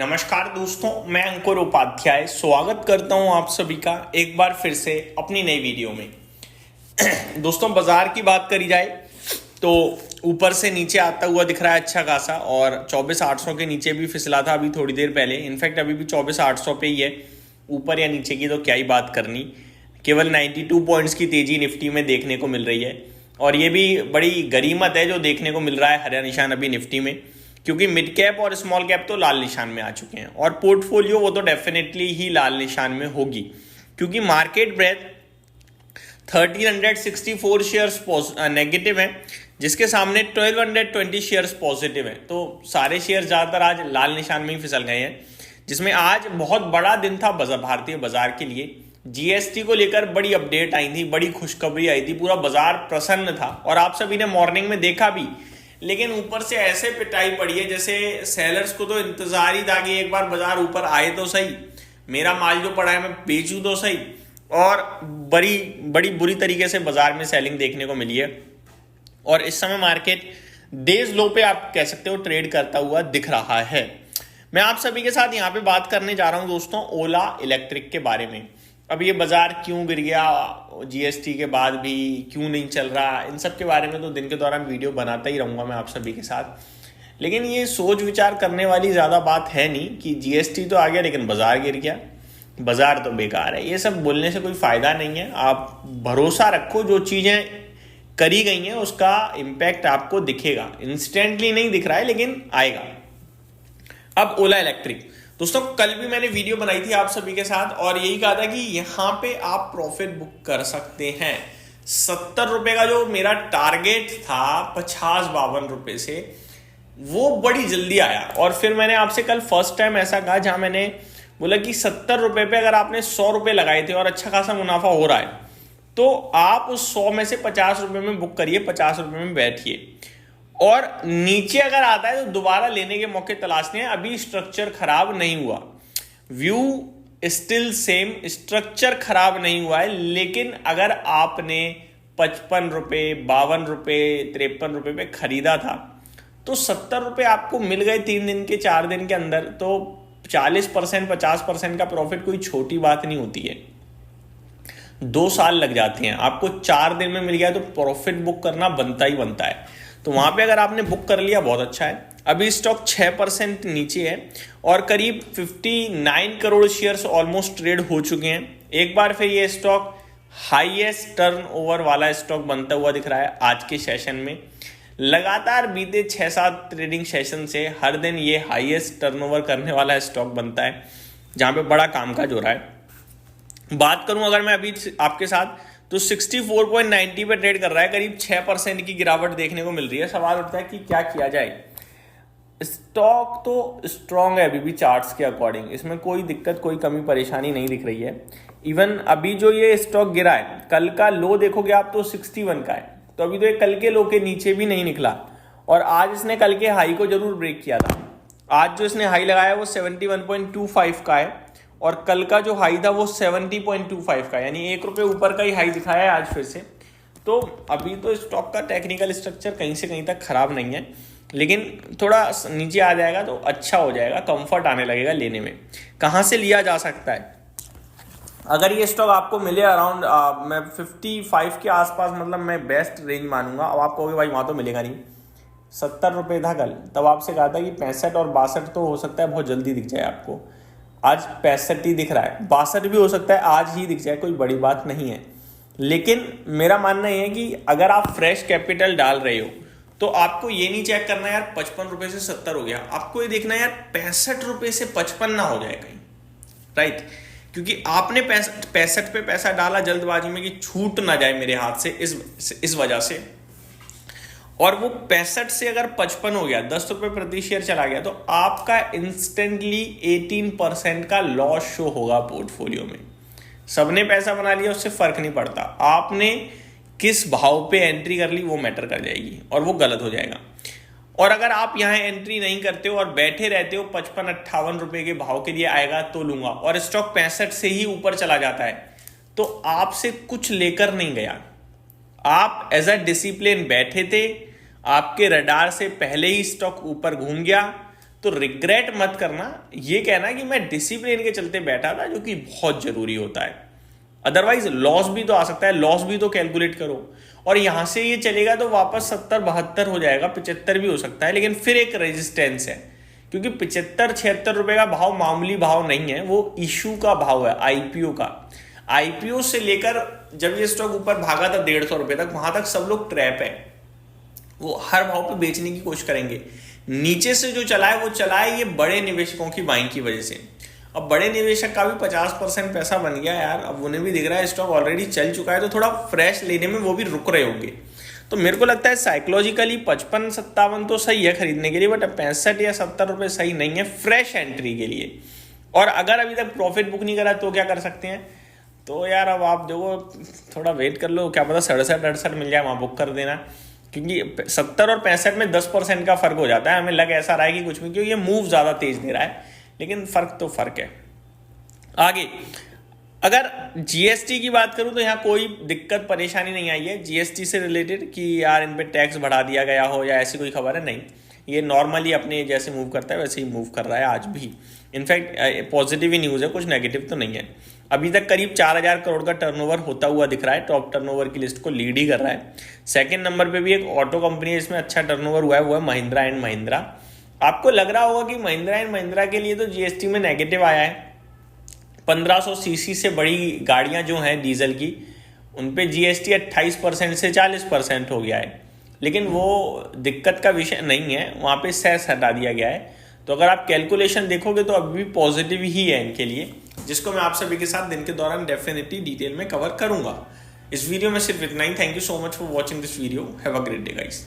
नमस्कार दोस्तों, मैं अंकुर उपाध्याय स्वागत करता हूं आप सभी का एक बार फिर से अपनी नई वीडियो में। दोस्तों, बाजार की बात करी जाए तो ऊपर से नीचे आता हुआ दिख रहा है अच्छा खासा, और 24,800 के नीचे भी फिसला था अभी थोड़ी देर पहले। इनफैक्ट अभी भी 24,800 पे ही है। ऊपर या नीचे की तो क्या ही बात करनी, केवल 92 पॉइंट्स की तेजी निफ्टी में देखने को मिल रही है। और ये भी बड़ी गरीमत है जो देखने को मिल रहा है हरा निशान अभी निफ्टी में, क्योंकि मिड कैप और स्मॉल कैप तो लाल निशान में आ चुके हैं और पोर्टफोलियो वो तो डेफिनेटली ही लाल निशान में होगी, क्योंकि मार्केट ब्रेथ 1364 शेयर्स नेगेटिव है, जिसके सामने 1220 शेयर्स पॉजिटिव है। तो सारे शेयर ज़्यादातर आज लाल निशान में ही फिसल गए हैं, जिसमें आज बहुत बड़ा दिन था भारतीय बाजार के लिए। जीएसटी को लेकर बड़ी अपडेट आई थी, बड़ी खुशखबरी आई थी, पूरा बाजार प्रसन्न था और आप सभी ने मॉर्निंग में देखा भी। लेकिन ऊपर से ऐसे पिटाई पड़ी है जैसे सेलर्स को तो इंतजार ही था कि एक बार बाजार ऊपर आए तो सही, मेरा माल जो पड़ा है मैं बेचूं तो सही। और बड़ी बुरी तरीके से बाजार में सेलिंग देखने को मिली है और इस समय मार्केट डेज लो पे आप कह सकते हो ट्रेड करता हुआ दिख रहा है। मैं आप सभी के साथ यहाँ पे बात करने जा रहा हूँ दोस्तों ओला इलेक्ट्रिक के बारे में। अब ये बाजार क्यों गिर गया, जीएसटी के बाद भी क्यों नहीं चल रहा, इन सब के बारे में तो दिन के दौरान वीडियो बनाता ही रहूंगा मैं आप सभी के साथ। लेकिन ये सोच विचार करने वाली ज़्यादा बात है नहीं कि जीएसटी तो आ गया लेकिन बाजार गिर गया, बाजार तो बेकार है। ये सब बोलने से कोई फ़ायदा नहीं है। आप भरोसा रखो, जो चीज़ें करी गई हैं उसका इम्पैक्ट आपको दिखेगा। इंस्टेंटली नहीं दिख रहा है लेकिन आएगा। अब ओला इलेक्ट्रिक दोस्तों, कल भी मैंने वीडियो बनाई थी आप सभी के साथ और यही कहा था कि यहां पे आप प्रॉफिट बुक कर सकते हैं। 70 रुपए का जो मेरा टारगेट था 50-52 रुपए से, वो बड़ी जल्दी आया। और फिर मैंने आपसे कल फर्स्ट टाइम ऐसा कहा जहां मैंने बोला कि 70 रुपए पे अगर आपने 100 रुपए लगाए थे और अच्छा खासा मुनाफा हो रहा है तो आप उस 100 में से 50 रुपए में बुक करिए, 50 रुपए में बैठिए। और नीचे अगर आता है तो दोबारा लेने के मौके तलाशने हैं। अभी स्ट्रक्चर खराब नहीं हुआ, व्यू स्टिल सेम, स्ट्रक्चर खराब नहीं हुआ है। लेकिन अगर आपने 55 रुपए, 52 रुपए, 53 रुपए पे खरीदा था तो 70 रुपए आपको मिल गए 3 दिन के 4 दिन के अंदर, तो 40% 50% का प्रॉफिट कोई छोटी बात नहीं होती है। 2 साल लग जाते हैं, आपको 4 दिन में मिल गया तो प्रॉफिट बुक करना बनता ही बनता है। तो वहां पे अगर आपने बुक कर लिया बहुत अच्छा है। अभी स्टॉक 6% नीचे है और करीब 59 करोड़ शेयर्स ऑलमोस्ट ट्रेड हो चुके हैं। एक बार फिर ये स्टॉक हाईएस्ट टर्नओवर वाला स्टॉक बनता हुआ दिख रहा है आज के सेशन में। लगातार बीते 6-7 ट्रेडिंग सेशन से हर दिन ये हाईएस्ट टर्नओवर करने वाला स्टॉक बनता है, जहां पे बड़ा कामकाज हो रहा है। बात करूं अगर मैं अभी आपके साथ तो 64.90 पे ट्रेड कर रहा है, करीब 6% की गिरावट देखने को मिल रही है। सवाल उठता है कि क्या किया जाए। स्टॉक तो स्ट्रांग है अभी भी चार्ट्स के अकॉर्डिंग, इसमें कोई दिक्कत कोई कमी परेशानी नहीं दिख रही है। इवन अभी जो ये स्टॉक गिरा है, कल का लो देखोगे आप तो 61 का है, तो अभी तो ये कल के लो के नीचे भी नहीं निकला। और आज इसने कल के हाई को जरूर ब्रेक किया था। आज जो इसने हाई लगाया वो 71.25 का है और कल का जो हाई था वो 70.25 का, यानी 1 रुपये ऊपर का ही हाई दिखाया है आज फिर से। तो अभी तो स्टॉक का टेक्निकल स्ट्रक्चर कहीं से कहीं तक खराब नहीं है, लेकिन थोड़ा नीचे आ जाएगा तो अच्छा हो जाएगा, कंफर्ट आने लगेगा लेने में। कहाँ से लिया जा सकता है? अगर ये स्टॉक आपको मिले अराउंड मैं 55 के आसपास, मतलब मैं बेस्ट रेंज मानूंगा। अब आप कहोगे भाई वहाँ तो मिलेगा नहीं, 70 रुपये था कल, तब आपसे कहा था कि 65 और 62 तो हो सकता है बहुत जल्दी दिख जाए आपको। आज 65 ही दिख रहा है, 62 भी हो सकता है आज ही दिख जाए, कोई बड़ी बात नहीं है। लेकिन मेरा मानना यह है कि अगर आप फ्रेश कैपिटल डाल रहे हो तो आपको ये नहीं चेक करना यार 55 रुपए से 70 हो गया, आपको ये देखना यार 65 रुपए से 55 ना हो जाए कहीं, राइट? क्योंकि आपने 65 पे पैसा डाला जल्दबाजी में कि छूट ना जाए मेरे हाथ से, इस वजह से। और वो 65 से अगर 55 हो गया, 10 रुपए प्रति शेयर चला गया, तो आपका इंस्टेंटली 18% का लॉस शो होगा पोर्टफोलियो में। सबने पैसा बना लिया, उससे फर्क नहीं पड़ता, आपने किस भाव पे एंट्री कर ली वो मैटर कर जाएगी और वो गलत हो जाएगा। और अगर आप यहाँ एंट्री नहीं करते हो और बैठे रहते हो 55-58 रुपए के भाव के लिए आएगा तो लूंगा, और स्टॉक 65 से ही ऊपर चला जाता है, तो आपसे कुछ लेकर नहीं गया। आप एज अ डिसिप्लिन बैठे थे, आपके रडार से पहले ही स्टॉक ऊपर घूम गया, तो रिग्रेट मत करना, ये कहना कि मैं डिसिप्लिन के चलते बैठा था, जो कि बहुत जरूरी होता है। अदरवाइज लॉस भी तो आ सकता है, लॉस भी तो कैलकुलेट करो। और यहां से ये चलेगा तो वापस 70-72 हो जाएगा, 75 भी हो सकता है, लेकिन फिर एक रेजिस्टेंस है, क्योंकि 75-76 रुपए का भाव मामूली भाव नहीं है, वो इशू का भाव है, आईपीओ का। आईपीओ से लेकर जब ये स्टॉक ऊपर भागा था 150 रुपए तक, वहां तक सब लोग ट्रैप है, वो हर भाव पे बेचने की कोशिश करेंगे। नीचे से जो चला है वो चला है ये बड़े निवेशकों की बाइंग की वजह से। अब बड़े निवेशक का भी 50% पैसा बन गया यार, अब उन्हें भी दिख रहा है स्टॉक ऑलरेडी चल चुका है, तो थोड़ा फ्रेश लेने में वो भी रुक रहे होंगे। तो मेरे को लगता है साइकोलॉजिकली 55-57 तो सही है खरीदने के लिए, बट 65 या 70 रुपए सही नहीं है फ्रेश एंट्री के लिए। और अगर अभी तक प्रॉफिट बुक नहीं करा तो क्या कर सकते हैं, तो यार अब आप देखो थोड़ा वेट कर लो, क्या पता 67-68 मिल जाए, वहां बुक कर देना। क्योंकि 70 और 65 में 10% का फर्क हो जाता है, हमें लग ऐसा रहा है कि कुछ भी, क्योंकि ये मूव ज्यादा तेज दे रहा है, लेकिन फर्क तो फर्क है। आगे अगर जीएसटी की बात करूं तो यहाँ कोई दिक्कत परेशानी नहीं आई है जीएसटी से रिलेटेड कि यार इन पे टैक्स बढ़ा दिया गया हो या ऐसी कोई खबर है, नहीं। ये नॉर्मली अपने जैसे मूव करता है वैसे ही मूव कर रहा है आज भी। इनफैक्ट पॉजिटिव ही न्यूज़ है, कुछ नेगेटिव तो नहीं है। अभी तक करीब 4000 करोड़ का टर्नओवर होता हुआ दिख रहा है, टॉप टर्नओवर की लिस्ट को लीड ही कर रहा है। सेकंड नंबर पे भी एक ऑटो कंपनी है इसमें अच्छा टर्नओवर हुआ है, वो है महिंद्रा एंड महिंद्रा। आपको लग रहा होगा कि महिंद्रा एंड महिंद्रा के लिए तो जीएसटी में नेगेटिव आया है, 1500 सीसी से बड़ी गाड़ियां जो हैं डीजल की, उन पे जीएसटी 28% से 40% हो गया है, लेकिन वो दिक्कत का विषय नहीं है, वहाँ पे सेस हटा दिया गया है। तो अगर आप कैलकुलेशन देखोगे तो अभी भी पॉजिटिव ही है इनके लिए, जिसको मैं आप सभी के साथ दिन के दौरान डेफिनेटली डिटेल में कवर करूंगा। इस वीडियो में सिर्फ इतना ही। Thank you so much for watching this video. Have a great day guys.